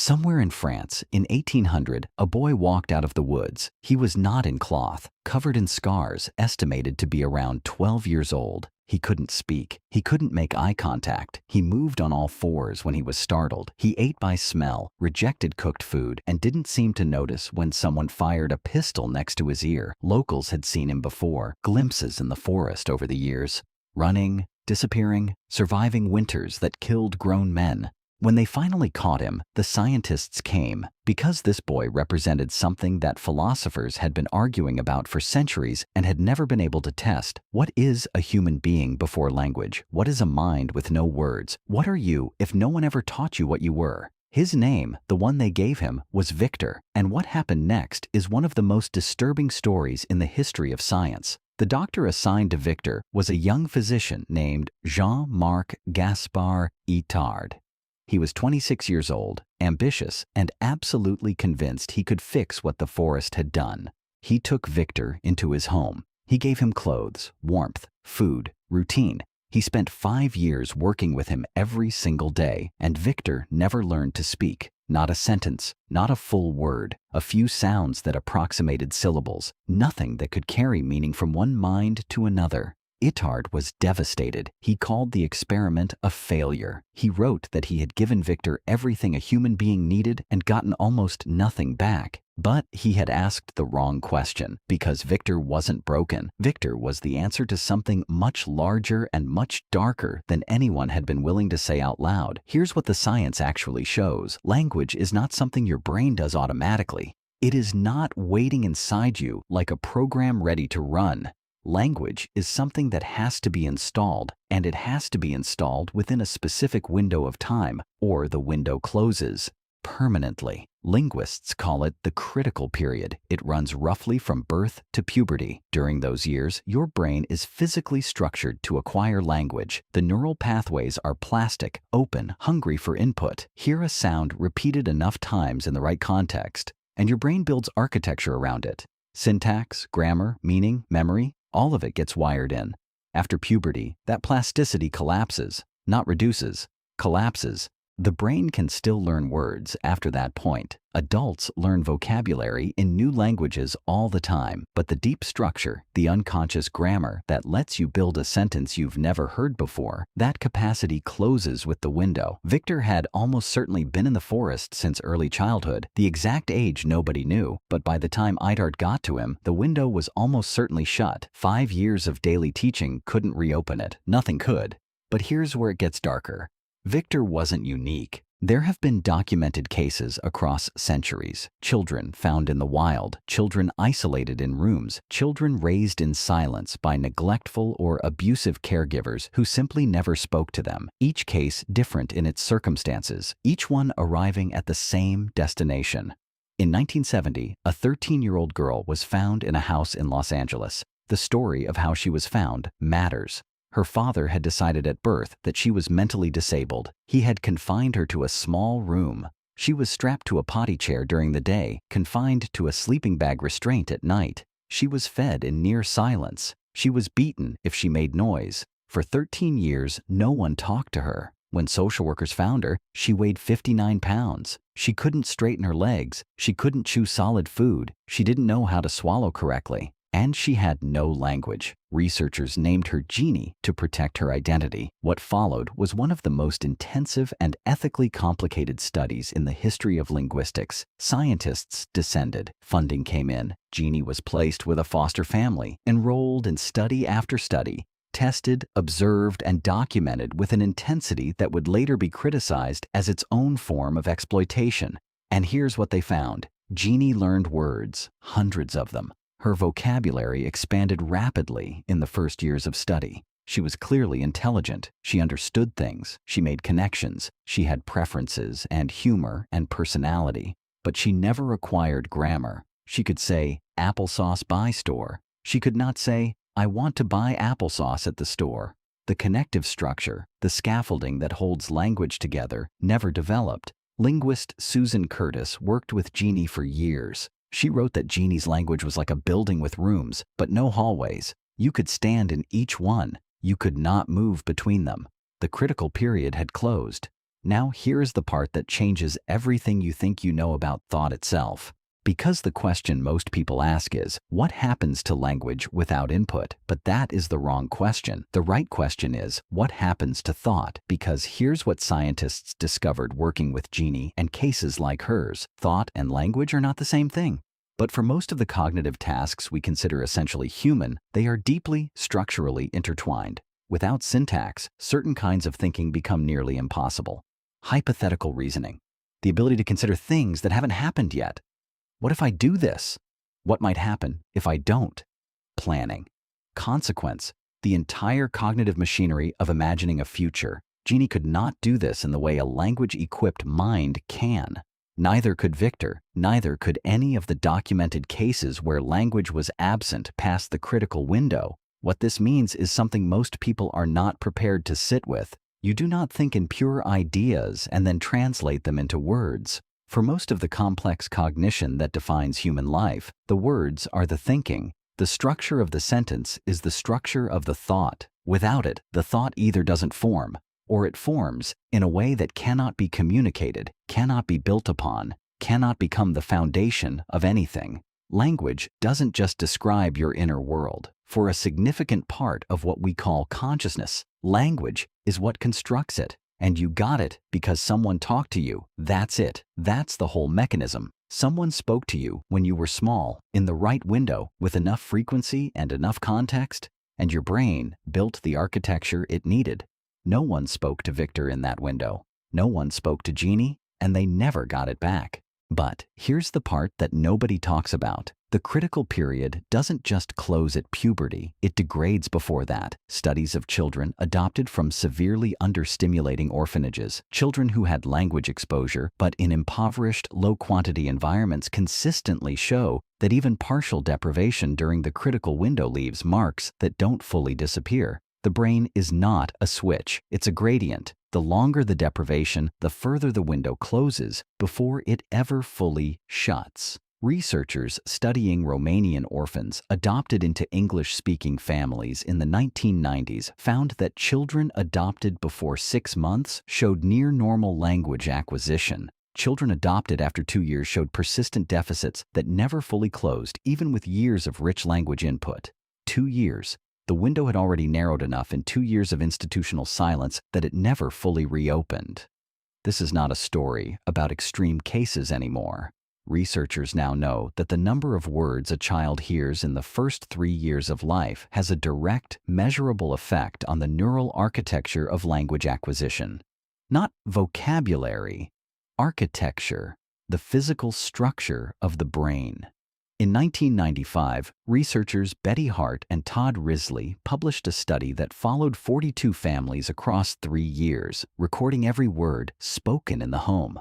Somewhere in France, in 1800, a boy walked out of the woods. He was not in cloth, covered in scars, estimated to be around 12 years old. He couldn't speak. He couldn't make eye contact. He moved on all fours when he was startled. He ate by smell, rejected cooked food, and didn't seem to notice when someone fired a pistol next to his ear. Locals had seen him before, glimpses in the forest over the years. Running, disappearing, surviving winters that killed grown men. When they finally caught him, the scientists came. Because this boy represented something that philosophers had been arguing about for centuries and had never been able to test. What is a human being before language? What is a mind with no words? What are you if no one ever taught you what you were? His name, the one they gave him, was Victor, and what happened next is one of the most disturbing stories in the history of science. The doctor assigned to Victor was a young physician named Jean-Marc Gaspard Itard. He was 26 years old, ambitious, and absolutely convinced he could fix what the forest had done. He took Victor into his home. He gave him clothes, warmth, food, routine. He spent 5 years working with him every single day, and Victor never learned to speak. Not a sentence, not a full word, a few sounds that approximated syllables, nothing that could carry meaning from one mind to another. Itard was devastated. He called the experiment a failure. He wrote that he had given Victor everything a human being needed and gotten almost nothing back. But he had asked the wrong question, because Victor wasn't broken. Victor was the answer to something much larger and much darker than anyone had been willing to say out loud. Here's what the science actually shows. Language is not something your brain does automatically. It is not waiting inside you like a program ready to run. Language is something that has to be installed, and it has to be installed within a specific window of time, or the window closes permanently. Linguists call it the critical period. It runs roughly from birth to puberty. During those years, your brain is physically structured to acquire language. The neural pathways are plastic, open, hungry for input. Hear a sound repeated enough times in the right context, and your brain builds architecture around it. Syntax, grammar, meaning, memory, all of it gets wired in. After puberty, that plasticity collapses, not reduces, collapses. The brain can still learn words after that point. Adults learn vocabulary in new languages all the time, but the deep structure, the unconscious grammar that lets you build a sentence you've never heard before, that capacity closes with the window. Victor had almost certainly been in the forest since early childhood. The exact age nobody knew, but by the time Itard got to him, the window was almost certainly shut. 5 years of daily teaching couldn't reopen it. Nothing could. But here's where it gets darker. Victor wasn't unique. There have been documented cases across centuries. Children found in the wild, children isolated in rooms, children raised in silence by neglectful or abusive caregivers who simply never spoke to them. Each case different in its circumstances, each one arriving at the same destination. In 1970, a 13-year-old girl was found in a house in Los Angeles. The story of how she was found matters. Her father had decided at birth that she was mentally disabled. He had confined her to a small room. She was strapped to a potty chair during the day, confined to a sleeping bag restraint at night. She was fed in near silence. She was beaten if she made noise. For 13 years, no one talked to her. When social workers found her, she weighed 59 pounds. She couldn't straighten her legs. She couldn't chew solid food. She didn't know how to swallow correctly. And she had no language. Researchers named her Genie to protect her identity. What followed was one of the most intensive and ethically complicated studies in the history of linguistics. Scientists descended. Funding came in. Genie was placed with a foster family, enrolled in study after study, tested, observed, and documented with an intensity that would later be criticized as its own form of exploitation. And here's what they found. Genie learned words, hundreds of them. Her vocabulary expanded rapidly in the first years of study. She was clearly intelligent. She understood things. She made connections. She had preferences and humor and personality. But she never acquired grammar. She could say, "Applesauce buy store." She could not say, "I want to buy applesauce at the store." The connective structure, the scaffolding that holds language together, never developed. Linguist Susan Curtis worked with Genie for years. She wrote that Genie's language was like a building with rooms, but no hallways. You could stand in each one. You could not move between them. The critical period had closed. Now here is the part that changes everything you think you know about thought itself. Because the question most people ask is, what happens to language without input? But that is the wrong question. The right question is, what happens to thought? Because here's what scientists discovered working with Genie and cases like hers. Thought and language are not the same thing. But for most of the cognitive tasks we consider essentially human, they are deeply, structurally intertwined. Without syntax, certain kinds of thinking become nearly impossible. Hypothetical reasoning, the ability to consider things that haven't happened yet. What if I do this? What might happen if I don't? Planning. Consequence. The entire cognitive machinery of imagining a future. Genie could not do this in the way a language-equipped mind can. Neither could Victor, neither could any of the documented cases where language was absent past the critical window. What this means is something most people are not prepared to sit with. You do not think in pure ideas and then translate them into words. For most of the complex cognition that defines human life, the words are the thinking. The structure of the sentence is the structure of the thought. Without it, the thought either doesn't form, or it forms in a way that cannot be communicated, cannot be built upon, cannot become the foundation of anything. Language doesn't just describe your inner world. For a significant part of what we call consciousness, language is what constructs it. And you got it because someone talked to you. That's it. That's the whole mechanism. Someone spoke to you when you were small, in the right window, with enough frequency and enough context, and your brain built the architecture it needed. No one spoke to Victor in that window. No one spoke to Genie, and they never got it back. But here's the part that nobody talks about. The critical period doesn't just close at puberty, it degrades before that. Studies of children adopted from severely understimulating orphanages, children who had language exposure but in impoverished, low-quantity environments consistently show that even partial deprivation during the critical window leaves marks that don't fully disappear. The brain is not a switch, it's a gradient. The longer the deprivation, the further the window closes before it ever fully shuts. Researchers studying Romanian orphans adopted into English-speaking families in the 1990s found that children adopted before 6 months showed near-normal language acquisition. Children adopted after 2 years showed persistent deficits that never fully closed, even with years of rich language input. 2 years. The window had already narrowed enough in 2 years of institutional silence that it never fully reopened. This is not a story about extreme cases anymore. Researchers now know that the number of words a child hears in the first 3 years of life has a direct, measurable effect on the neural architecture of language acquisition. Not vocabulary, architecture, the physical structure of the brain. In 1995, researchers Betty Hart and Todd Risley published a study that followed 42 families across 3 years, recording every word spoken in the home.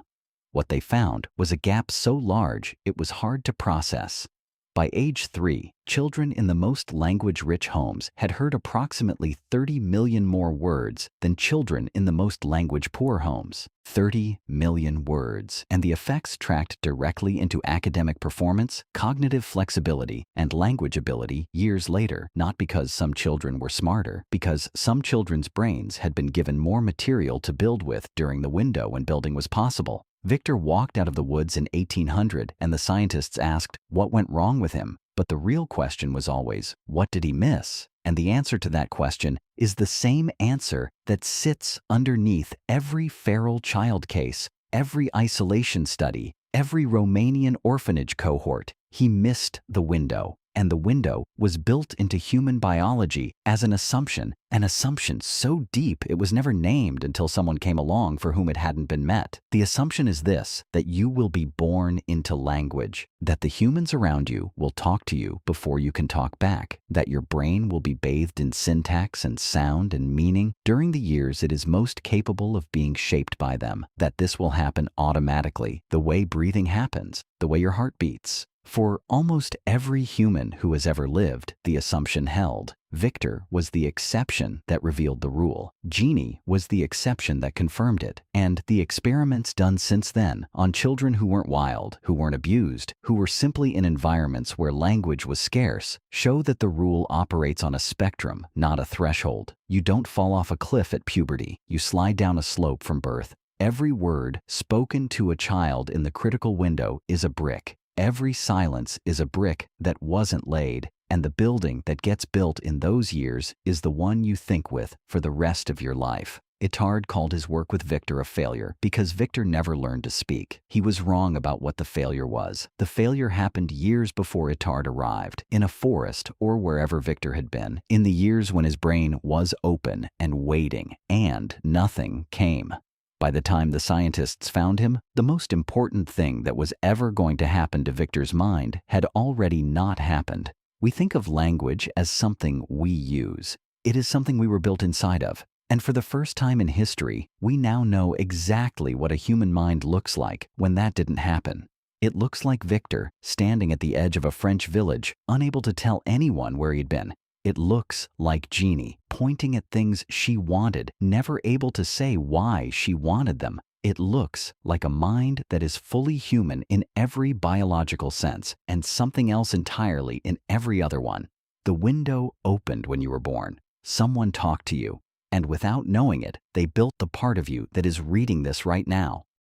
What they found was a gap so large it was hard to process. By age 3, children in the most language-rich homes had heard approximately 30 million more words than children in the most language-poor homes. 30 million words, and the effects tracked directly into academic performance, cognitive flexibility, and language ability years later, not because some children were smarter, because some children's brains had been given more material to build with during the window when building was possible. Victor walked out of the woods in 1800, and the scientists asked what went wrong with him. But the real question was always, what did he miss? And the answer to that question is the same answer that sits underneath every feral child case, every isolation study, every Romanian orphanage cohort. He missed the window. And the window was built into human biology as an assumption so deep it was never named until someone came along for whom it hadn't been met. The assumption is this, that you will be born into language, that the humans around you will talk to you before you can talk back, that your brain will be bathed in syntax and sound and meaning during the years it is most capable of being shaped by them, that this will happen automatically, the way breathing happens, the way your heart beats. For almost every human who has ever lived, the assumption held. Victor was the exception that revealed the rule. Genie was the exception that confirmed it. And the experiments done since then on children who weren't wild, who weren't abused, who were simply in environments where language was scarce, show that the rule operates on a spectrum, not a threshold. You don't fall off a cliff at puberty. You slide down a slope from birth. Every word spoken to a child in the critical window is a brick. Every silence is a brick that wasn't laid, and the building that gets built in those years is the one you think with for the rest of your life. Itard called his work with Victor a failure because Victor never learned to speak. He was wrong about what the failure was. The failure happened years before Itard arrived, in a forest or wherever Victor had been, in the years when his brain was open and waiting, and nothing came. By the time the scientists found him, the most important thing that was ever going to happen to Victor's mind had already not happened. We think of language as something we use. It is something we were built inside of. And for the first time in history, we now know exactly what a human mind looks like when that didn't happen. It looks like Victor, standing at the edge of a French village, unable to tell anyone where he'd been. It looks like Genie, pointing at things she wanted, never able to say why she wanted them. It looks like a mind that is fully human in every biological sense, and something else entirely in every other one. The window opened when you were born. Someone talked to you, and without knowing it, they built the part of you that is reading this right now.